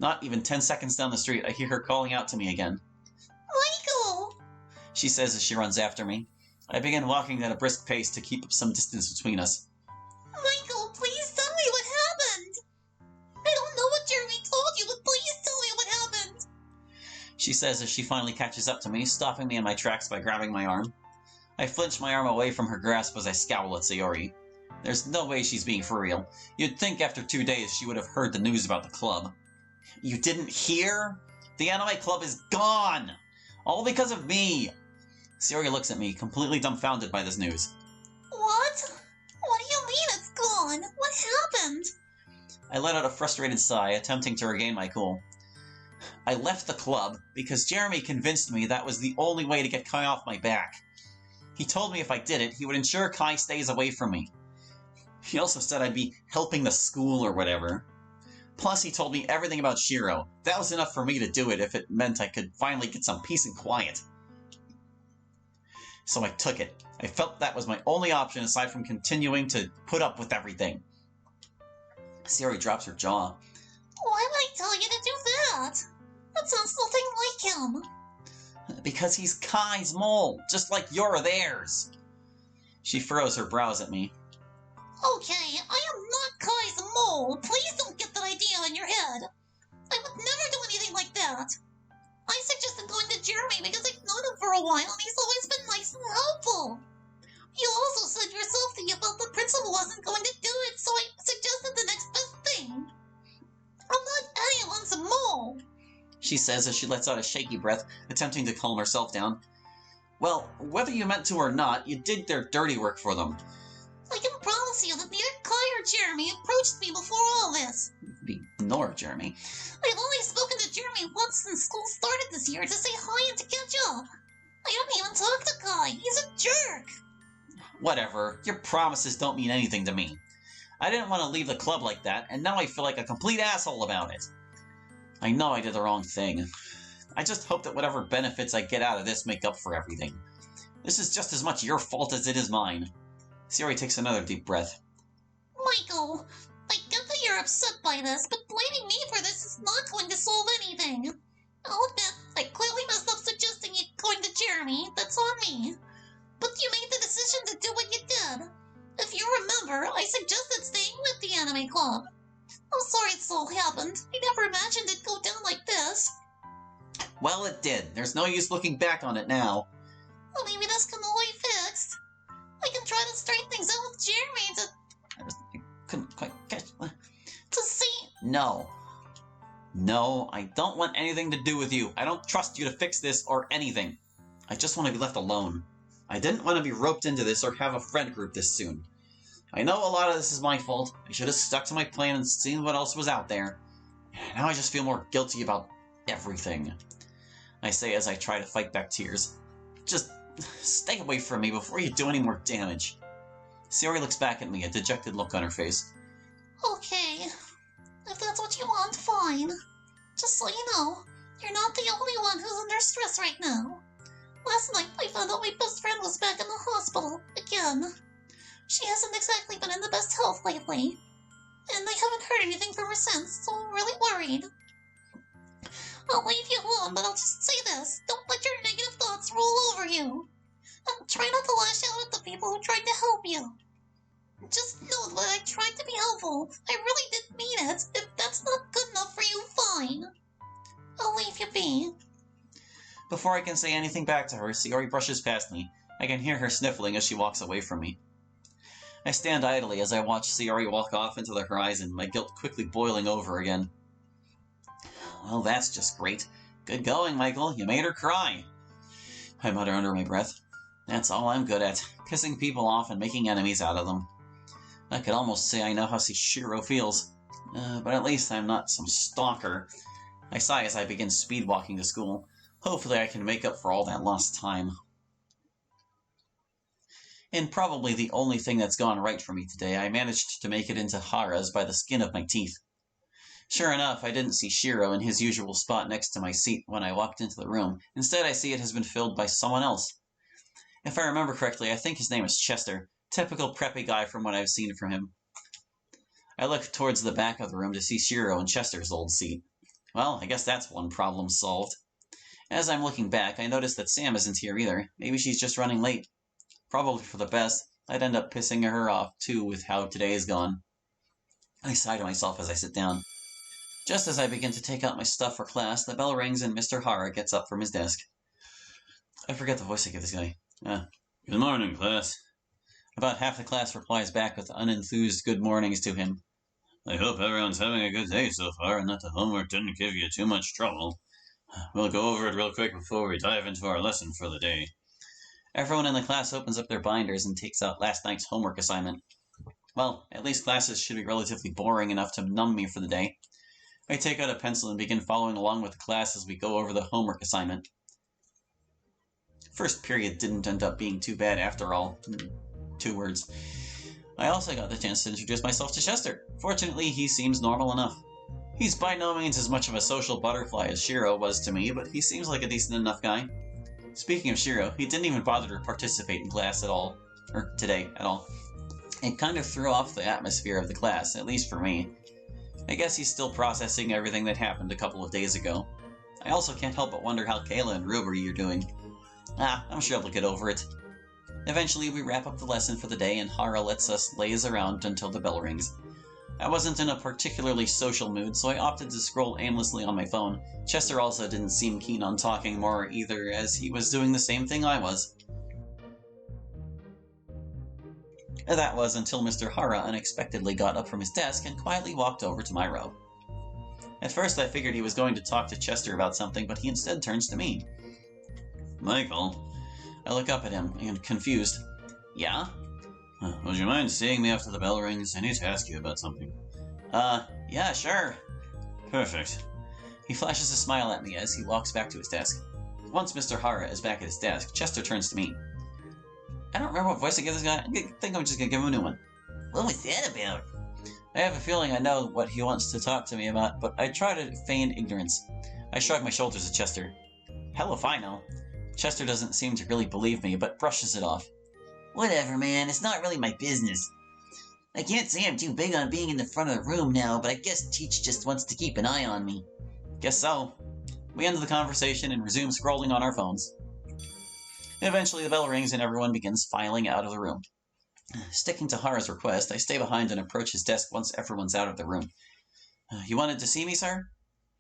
Not even 10 seconds down the street, I hear her calling out to me again. Michael! She says as she runs after me. I begin walking at a brisk pace to keep up some distance between us. Michael, please tell me what happened! I don't know what Jeremy told you, but please tell me what happened! She says as she finally catches up to me, stopping me in my tracks by grabbing my arm. I flinch my arm away from her grasp as I scowl at Sayori. There's no way she's being for real. You'd think after 2 days she would have heard the news about the club. You didn't hear? The anime club is gone! All because of me! Sayori looks at me, completely dumbfounded by this news. What? What do you mean it's gone? What happened? I let out a frustrated sigh, attempting to regain my cool. I left the club because Jeremy convinced me that was the only way to get Kai off my back. He told me if I did it, he would ensure Kai stays away from me. He also said I'd be helping the school or whatever. Plus, he told me everything about Shiro. That was enough for me to do it if it meant I could finally get some peace and quiet. So I took it. I felt that was my only option aside from continuing to put up with everything. Sayori drops her jaw. Why would I tell you to do that? That sounds nothing like him. Because he's Kai's mole, just like you're theirs. She furrows her brows at me. Okay, I am not Kai's mole. Please don't get that idea in your head. I would never do anything like that. I suggested going to Jeremy because I've known him for a while and he's always been nice and helpful. You also said yourself that you felt the principal wasn't going to do it, so I suggested the next best thing. I'm not anyone's mole. She says as she lets out a shaky breath, attempting to calm herself down. Well, whether you meant to or not, you did their dirty work for them. I can promise you that neither Kai or Jeremy approached me before all this. Ignore Jeremy. I've only spoken to Jeremy once since school started this year to say hi and to catch up. I don't even talk to Kai. He's a jerk. Whatever. Your promises don't mean anything to me. I didn't want to leave the club like that, and now I feel like a complete asshole about it. I know I did the wrong thing. I just hope that whatever benefits I get out of this make up for everything. This is just as much your fault as it is mine. Sayori takes another deep breath. Michael, I get that you're upset by this, but blaming me for this is not going to solve anything. I'll admit, I clearly messed up suggesting you going to Jeremy. That's on me. But you made the decision to do what you did. If you remember, I suggested staying with the anime club. I'm sorry this all happened. I never imagined it'd go down like this. Well, it did. There's no use looking back on it now. Well, maybe this can all be fixed. I can try to straighten things out with Jeremy I couldn't quite catch... to see... No. No, I don't want anything to do with you. I don't trust you to fix this or anything. I just want to be left alone. I didn't want to be roped into this or have a friend group this soon. I know a lot of this is my fault. I should have stuck to my plan and seen what else was out there. Now I just feel more guilty about everything. I say as I try to fight back tears. Just stay away from me before you do any more damage. Sayori looks back at me, a dejected look on her face. Okay. If that's what you want, fine. Just so you know, you're not the only one who's under stress right now. Last night I found out my best friend was back in the hospital, again. She hasn't exactly been in the best health lately. And I haven't heard anything from her since, so I'm really worried. I'll leave you alone, but I'll just say this. Don't let your negative thoughts roll over you. And try not to lash out at the people who tried to help you. Just know that I tried to be helpful. I really did mean it. If that's not good enough for you, fine. I'll leave you be. Before I can say anything back to her, Sayori brushes past me. I can hear her sniffling as she walks away from me. I stand idly as I watch Sayori walk off into the horizon, my guilt quickly boiling over again. Well, that's just great. Good going, Michael. You made her cry. I mutter under my breath. That's all I'm good at, pissing people off and making enemies out of them. I could almost say I know how Shiro feels. But at least I'm not some stalker. I sigh as I begin speed walking to school. Hopefully I can make up for all that lost time. And probably the only thing that's gone right for me today, I managed to make it into Hara's by the skin of my teeth. Sure enough, I didn't see Shiro in his usual spot next to my seat when I walked into the room. Instead, I see it has been filled by someone else. If I remember correctly, I think his name is Chester. Typical preppy guy from what I've seen from him. I look towards the back of the room to see Shiro in Chester's old seat. Well, I guess that's one problem solved. As I'm looking back, I notice that Sam isn't here either. Maybe she's just running late. Probably for the best. I'd end up pissing her off, too, with how today is gone. I sigh to myself as I sit down. Just as I begin to take out my stuff for class, the bell rings and Mr. Hara gets up from his desk. I forget the voice I give this guy. Good morning, class. About half the class replies back with unenthused good mornings to him. I hope everyone's having a good day so far and that the homework didn't give you too much trouble. We'll go over it real quick before we dive into our lesson for the day. Everyone in the class opens up their binders and takes out last night's homework assignment. Well, at least classes should be relatively boring enough to numb me for the day. I take out a pencil and begin following along with the class as we go over the homework assignment. First period didn't end up being too bad after all. 2 words. I also got the chance to introduce myself to Chester. Fortunately, he seems normal enough. He's by no means as much of a social butterfly as Shiro was to me, but he seems like a decent enough guy. Speaking of Shiro, he didn't even bother to participate in class at all. Or today, at all. It kind of threw off the atmosphere of the class, at least for me. I guess he's still processing everything that happened a couple of days ago. I also can't help but wonder how Kayla and Ruby are doing. I'm sure they'll get over it. Eventually, we wrap up the lesson for the day and Hara lets us laze around until the bell rings. I wasn't in a particularly social mood, so I opted to scroll aimlessly on my phone. Chester also didn't seem keen on talking more either, as he was doing the same thing I was. That was until Mr. Hara unexpectedly got up from his desk and quietly walked over to my row. At first I figured he was going to talk to Chester about something, but he instead turns to me. Michael. I look up at him, and confused. Yeah? Would you mind seeing me after the bell rings? I need to ask you about something. Yeah, sure. Perfect. He flashes a smile at me as he walks back to his desk. Once Mr. Hara is back at his desk, Chester turns to me. I don't remember what voice I gave this guy. I think I'm just gonna give him a new one. What was that about? I have a feeling I know what he wants to talk to me about, but I try to feign ignorance. I shrug my shoulders at Chester. Hell if I know. Chester doesn't seem to really believe me, but brushes it off. Whatever, man. It's not really my business. I can't say I'm too big on being in the front of the room now, but I guess Cheech just wants to keep an eye on me. Guess so. We end the conversation and resume scrolling on our phones. Eventually the bell rings and everyone begins filing out of the room. Sticking to Hara's request, I stay behind and approach his desk once everyone's out of the room. You wanted to see me, sir?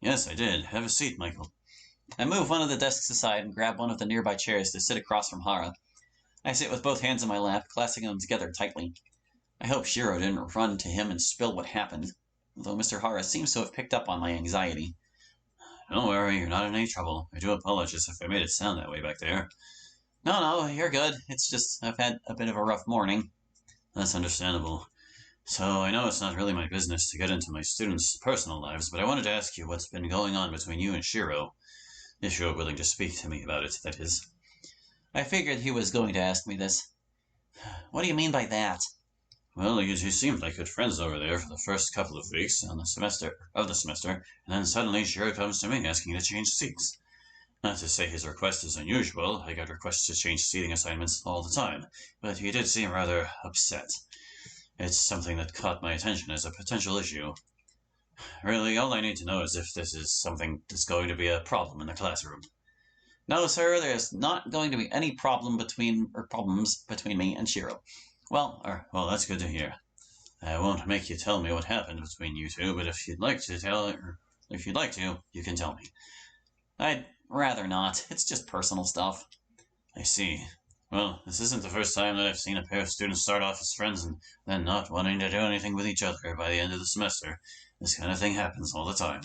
Yes, I did. Have a seat, Michael. I move one of the desks aside and grab one of the nearby chairs to sit across from Hara. I sit with both hands in my lap, clasping them together tightly. I hope Shiro didn't run to him and spill what happened, though Mr. Hara seems to have picked up on my anxiety. Don't worry, you're not in any trouble. I do apologize if I made it sound that way back there. No, you're good. It's just I've had a bit of a rough morning. That's understandable. So I know it's not really my business to get into my students' personal lives, but I wanted to ask you what's been going on between you and Shiro. If you're willing to speak to me about it, that is. I figured he was going to ask me this. What do you mean by that? Well, you seemed like good friends over there for the first couple of weeks of the semester, and then suddenly Shiro comes to me asking to change seats. Not to say his request is unusual, I get requests to change seating assignments all the time, but he did seem rather upset. It's something that caught my attention as a potential issue. Really, all I need to know is if this is something that's going to be a problem in the classroom. No, sir, there's not going to be any problems between me and Shiro. Well, that's good to hear. I won't make you tell me what happened between you two, but if you'd like to, you can tell me. I'd rather not. It's just personal stuff. I see. Well, this isn't the first time that I've seen a pair of students start off as friends and then not wanting to do anything with each other by the end of the semester. This kind of thing happens all the time.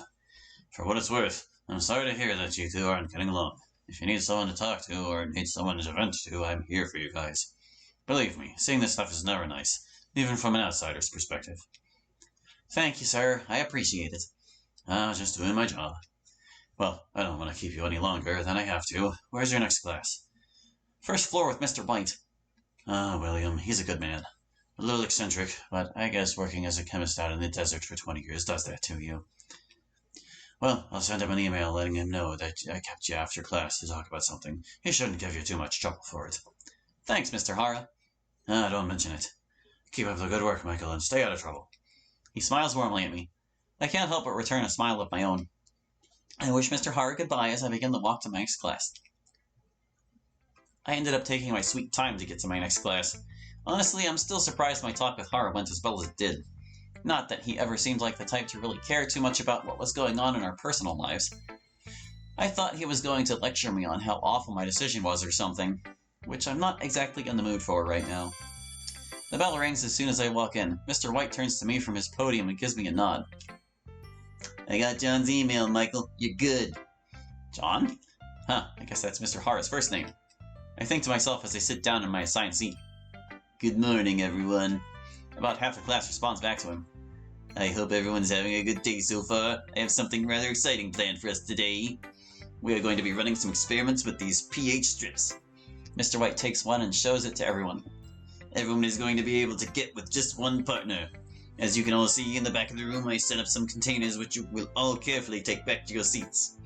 For what it's worth, I'm sorry to hear that you two aren't getting along. If you need someone to talk to or need someone to vent to, I'm here for you guys. Believe me, seeing this stuff is never nice, even from an outsider's perspective. Thank you, sir. I appreciate it. Just doing my job. Well, I don't want to keep you any longer than I have to. Where's your next class? First floor with Mr. White. William, he's a good man. A little eccentric, but I guess working as a chemist out in the desert for 20 years does that to you. Well, I'll send him an email letting him know that I kept you after class to talk about something. He shouldn't give you too much trouble for it. Thanks, Mr. Hara. Don't mention it. Keep up the good work, Michael, and stay out of trouble. He smiles warmly at me. I can't help but return a smile of my own. I wish Mr. Hara goodbye as I begin the walk to my next class. I ended up taking my sweet time to get to my next class. Honestly, I'm still surprised my talk with Hara went as well as it did. Not that he ever seemed like the type to really care too much about what was going on in our personal lives. I thought he was going to lecture me on how awful my decision was or something, which I'm not exactly in the mood for right now. The bell rings as soon as I walk in. Mr. White turns to me from his podium and gives me a nod. I got John's email, Michael. You're good. John? Huh, I guess that's Mr. Hara's first name. I think to myself as I sit down in my assigned seat. Good morning, everyone. About half the class responds back to him. I hope everyone's having a good day so far. I have something rather exciting planned for us today. We are going to be running some experiments with these pH strips. Mr. White takes one and shows it to everyone. Everyone is going to be able to get with just one partner. As you can all see in the back of the room, I set up some containers which you will all carefully take back to your seats.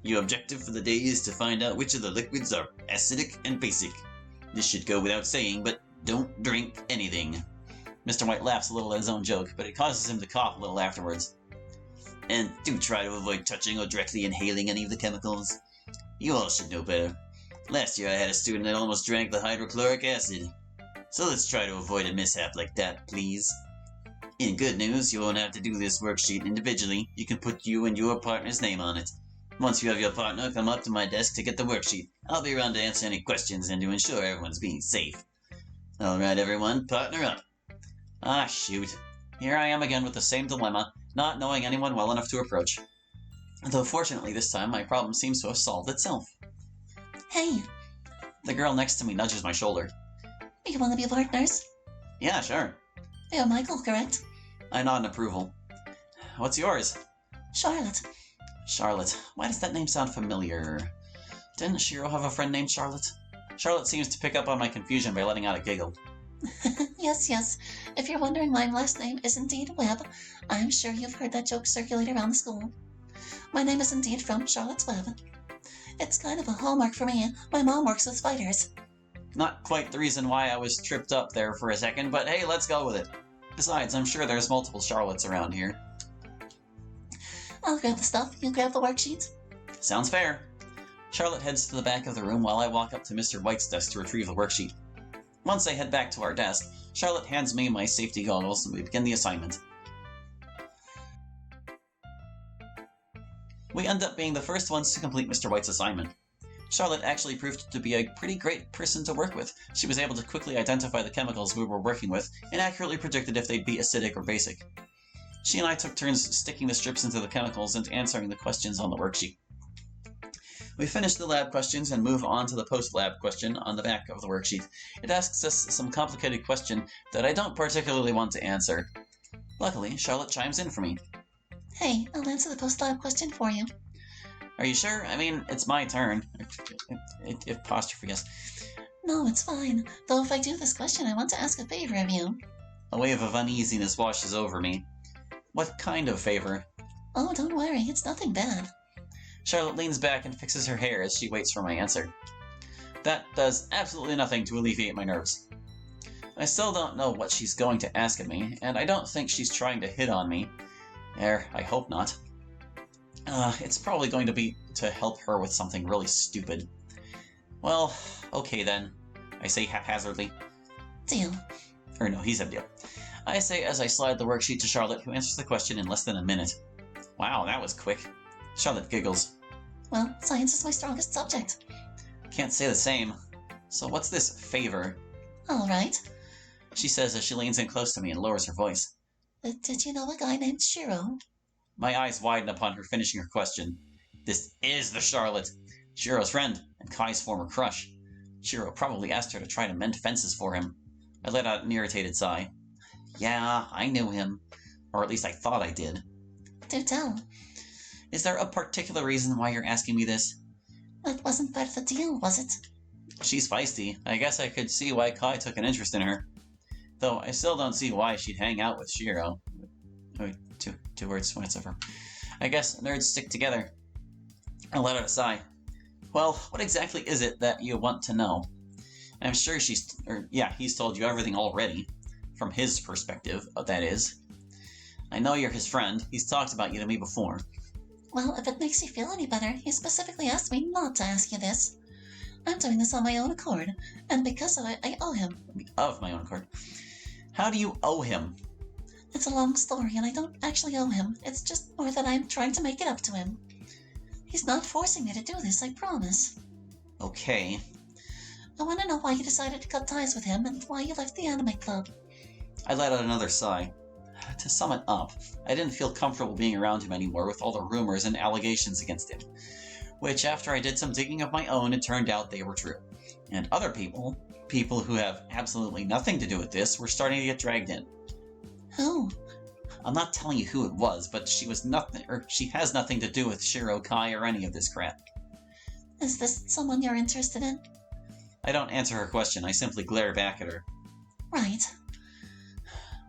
Your objective for the day is to find out which of the liquids are acidic and basic. This should go without saying, but don't drink anything. Mr. White laughs a little at his own joke, but it causes him to cough a little afterwards. And do try to avoid touching or directly inhaling any of the chemicals. You all should know better. Last year I had a student that almost drank the hydrochloric acid. So let's try to avoid a mishap like that, please. In good news, you won't have to do this worksheet individually. You can put you and your partner's name on it. Once you have your partner, come up to my desk to get the worksheet. I'll be around to answer any questions and to ensure everyone's being safe. Alright everyone, partner up. Ah, shoot. Here I am again with the same dilemma, not knowing anyone well enough to approach. Though fortunately this time my problem seems to have solved itself. Hey, The girl next to me nudges my shoulder. you want to be partners? Yeah, sure. You're Michael, correct? I nod in approval. What's yours? Charlotte. Charlotte. Why does that name sound familiar? Didn't Shiro have a friend named Charlotte? Charlotte seems to pick up on my confusion by letting out a giggle. Yes. If you're wondering why my last name is indeed Webb, I'm sure you've heard that joke circulate around the school. My name is indeed from Charlotte's Web. It's kind of a hallmark for me. My mom works with spiders. Not quite the reason why I was tripped up there for a second, but hey, let's go with it. Besides, I'm sure there's multiple Charlottes around here. I'll grab the stuff. You grab the worksheet. Sounds fair. Charlotte heads to the back of the room while I walk up to Mr. White's desk to retrieve the worksheet. Once I head back to our desk, Charlotte hands me my safety goggles and we begin the assignment. We end up being the first ones to complete Mr. White's assignment. Charlotte actually proved to be a pretty great person to work with. She was able to quickly identify the chemicals we were working with and accurately predicted if they'd be acidic or basic. She and I took turns sticking the strips into the chemicals and answering the questions on the worksheet. We finish the lab questions and move on to the post-lab question on the back of the worksheet. It asks us some complicated question that I don't particularly want to answer. Luckily, Charlotte chimes in for me. Hey, I'll answer the post-lab question for you. Are you sure? I mean, it's my turn. Apostrophe, yes. No, it's fine. Though if I do this question, I want to ask a favor of you. A wave of uneasiness washes over me. What kind of favor? Oh, don't worry. It's nothing bad. Charlotte leans back and fixes her hair as she waits for my answer. That does absolutely nothing to alleviate my nerves. I still don't know what she's going to ask of me, and I don't think she's trying to hit on me. I hope not. It's probably going to be to help her with something really stupid. Well, okay then, I say haphazardly. Deal. Or no, he said deal. I say as I slide the worksheet to Charlotte, who answers the question in less than a minute. Wow, that was quick. Charlotte giggles. Well, science is my strongest subject. Can't say the same. So what's this favor? All right. She says as she leans in close to me and lowers her voice. Did you know a guy named Shiro? My eyes widen upon her finishing her question. This is the Charlotte, Shiro's friend and Kai's former crush. Shiro probably asked her to try to mend fences for him. I let out an irritated sigh. Yeah, I knew him. Or at least I thought I did. Do tell. Is there a particular reason why you're asking me this? That wasn't part of the deal, was it? She's feisty. I guess I could see why Kai took an interest in her. Though I still don't see why she'd hang out with Shiro. Wait, two words, whatever. I guess nerds stick together. I let out a sigh. Well, what exactly is it that you want to know? I'm sure he's told you everything already. From his perspective, that is. I know you're his friend. He's talked about you to me before. Well, if it makes you feel any better, he specifically asked me not to ask you this. I'm doing this on my own accord, and because of it, I owe him. Of my own accord. How do you owe him? It's a long story, and I don't actually owe him. It's just more that I'm trying to make it up to him. He's not forcing me to do this, I promise. Okay. I want to know why you decided to cut ties with him and why you left the anime club. I let out another sigh. To sum it up, I didn't feel comfortable being around him anymore with all the rumors and allegations against him. Which, after I did some digging of my own, it turned out they were true. And other people who have absolutely nothing to do with this, were starting to get dragged in. Who? I'm not telling you who it was, but she has nothing to do with Shiro, Kai, or any of this crap. Is this someone you're interested in? I don't answer her question, I simply glare back at her. Right.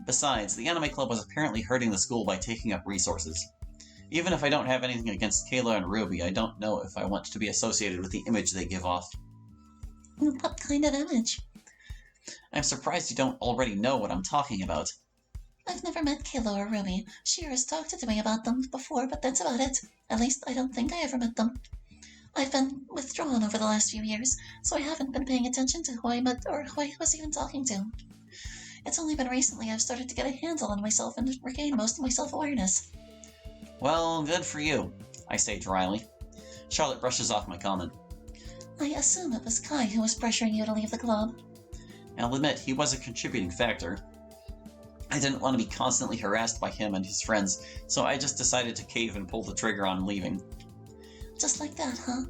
Besides, the anime club was apparently hurting the school by taking up resources. Even if I don't have anything against Kayla and Ruby, I don't know if I want to be associated with the image they give off. What kind of image? I'm surprised you don't already know what I'm talking about. I've never met Kayla or Ruby. Shiro's talked to me about them before, but that's about it. At least I don't think I ever met them. I've been withdrawn over the last few years, so I haven't been paying attention to who I met or who I was even talking to. It's only been recently I've started to get a handle on myself and regain most of my self-awareness. Well, good for you, I say dryly. Charlotte brushes off my comment. I assume it was Kai who was pressuring you to leave the club. I'll admit, he was a contributing factor. I didn't want to be constantly harassed by him and his friends, so I just decided to cave and pull the trigger on leaving. Just like that, huh?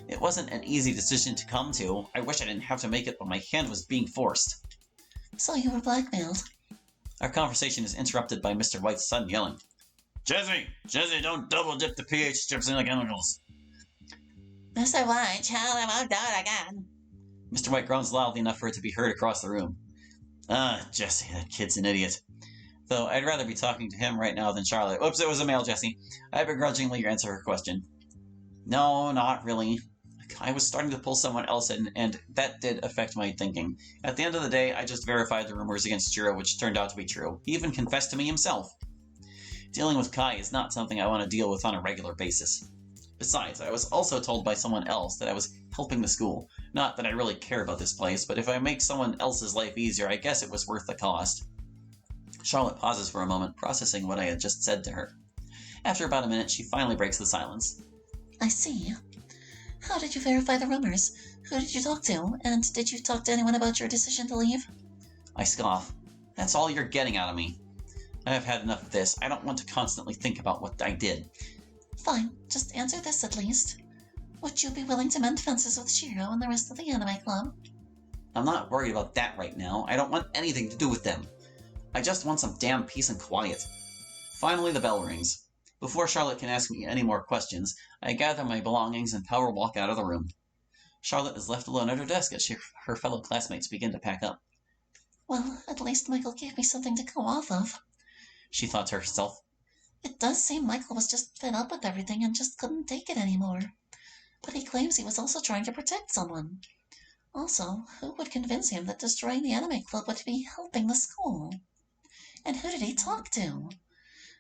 It wasn't an easy decision to come to. I wish I didn't have to make it, but my hand was being forced. So you were blackmailed. Our conversation is interrupted by Mr. White's son yelling, Jesse, don't double-dip the pH strips in the chemicals. Mr. White, child, I won't do it again. Mr. White groans loudly enough for it to be heard across the room. Jesse, that kid's an idiot. Though I'd rather be talking to him right now than Charlotte. Oops, it was a male, Jesse. I begrudgingly answer her question. No, not really. I was starting to pull someone else in, and that did affect my thinking. At the end of the day, I just verified the rumors against Shiro, which turned out to be true. He even confessed to me himself. Dealing with Kai is not something I want to deal with on a regular basis. Besides, I was also told by someone else that I was helping the school. Not that I really care about this place, but if I make someone else's life easier, I guess it was worth the cost. Charlotte pauses for a moment, processing what I had just said to her. After about a minute, she finally breaks the silence. I see. How did you verify the rumors? Who did you talk to? And did you talk to anyone about your decision to leave? I scoff. That's all you're getting out of me. I have had enough of this. I don't want to constantly think about what I did. Fine, just answer this at least. Would you be willing to mend fences with Shiro and the rest of the anime club? I'm not worried about that right now. I don't want anything to do with them. I just want some damn peace and quiet. Finally, the bell rings. Before Charlotte can ask me any more questions, I gather my belongings and power walk out of the room. Charlotte is left alone at her desk as her fellow classmates begin to pack up. Well, at least Michael gave me something to go off of. She thought to herself. It does seem Michael was just fed up with everything and just couldn't take it anymore. But he claims he was also trying to protect someone. Also, who would convince him that destroying the anime club would be helping the school? And who did he talk to?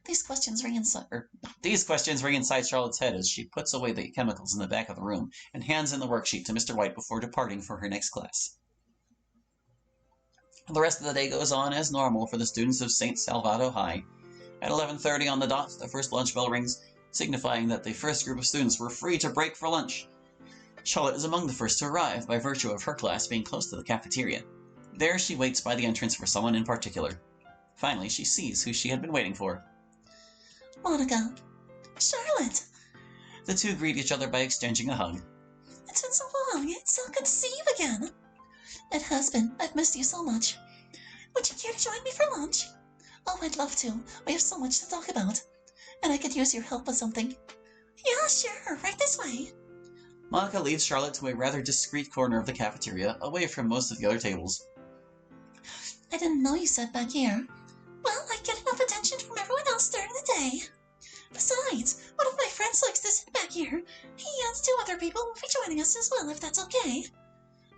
These questions ring inside Charlotte's head as she puts away the chemicals in the back of the room and hands in the worksheet to Mr. White before departing for her next class. The rest of the day goes on as normal for the students of St. Salvato High. At 11:30 on the dot, the first lunch bell rings, signifying that the first group of students were free to break for lunch. Charlotte is among the first to arrive, by virtue of her class being close to the cafeteria. There she waits by the entrance for someone in particular. Finally, she sees who she had been waiting for. Monica. Charlotte. The two greet each other by exchanging a hug. It's been so long. It's so good to see you again. It has been. I've missed you so much. Would you care to join me for lunch? Oh, I'd love to. We have so much to talk about. And I could use your help with something. Yeah, sure. Right this way. Monica leads Charlotte to a rather discreet corner of the cafeteria, away from most of the other tables. I didn't know you sat back here. Well, I get enough attention from everyone else during the day. Besides, one of my friends likes to sit back here. He and two other people will be joining us as well, if that's okay.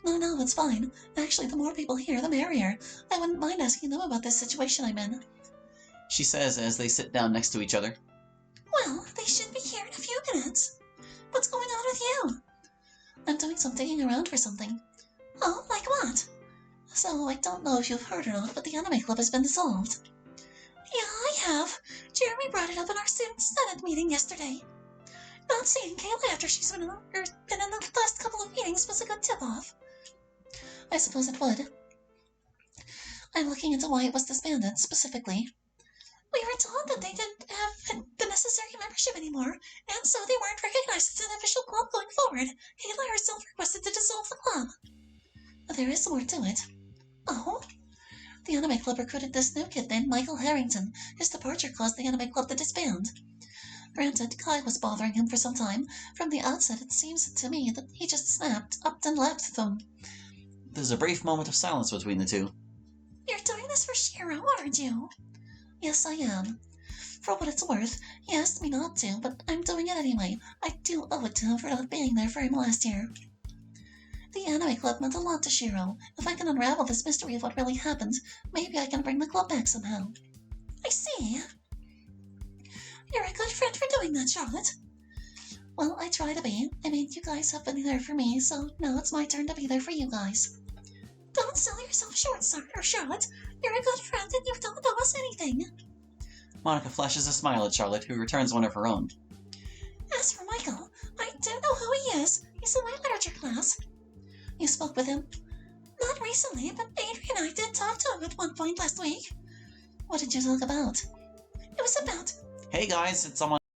No, it's fine. Actually, the more people here, the merrier. I wouldn't mind asking them about this situation I'm in. She says as they sit down next to each other. Well, they should be here in a few minutes. What's going on with you? I'm doing some digging around for something. Oh, like what? So, I don't know if you've heard or not, but the anime club has been dissolved. Yeah, I have. Jeremy brought it up in our student senate meeting yesterday. Not seeing Kayla after she's been in the last couple of meetings was a good tip-off. I suppose it would. I'm looking into why it was disbanded, specifically. We were told that they didn't have the necessary membership anymore, and so they weren't recognized as an official club going forward. Kayla herself requested to dissolve the club. But there is more to it. Oh? The anime club recruited this new kid named Michael Harrington. His departure caused the anime club to disband. Granted, Kai was bothering him for some time. From the outset, it seems to me that he just snapped, upped and left them. There's a brief moment of silence between the two. You're doing this for Shiro, aren't you? Yes, I am. For what it's worth, he asked me not to, but I'm doing it anyway. I do owe it to him for not being there for him last year. The anime club meant a lot to Shiro. If I can unravel this mystery of what really happened, maybe I can bring the club back somehow. I see. You're a good friend for doing that, Charlotte. Well, I try to be. I mean, you guys have been there for me, so now it's my turn to be there for you guys. Don't sell yourself short, Charlotte. You're a good friend and you don't owe us anything. Monica flashes a smile at Charlotte, who returns one of her own. As for Michael, I do know who he is. He's in my literature class. You spoke with him? Not recently, but Adrian and I did talk to him at one point last week. What did you talk about? It was about... Hey guys, it's someone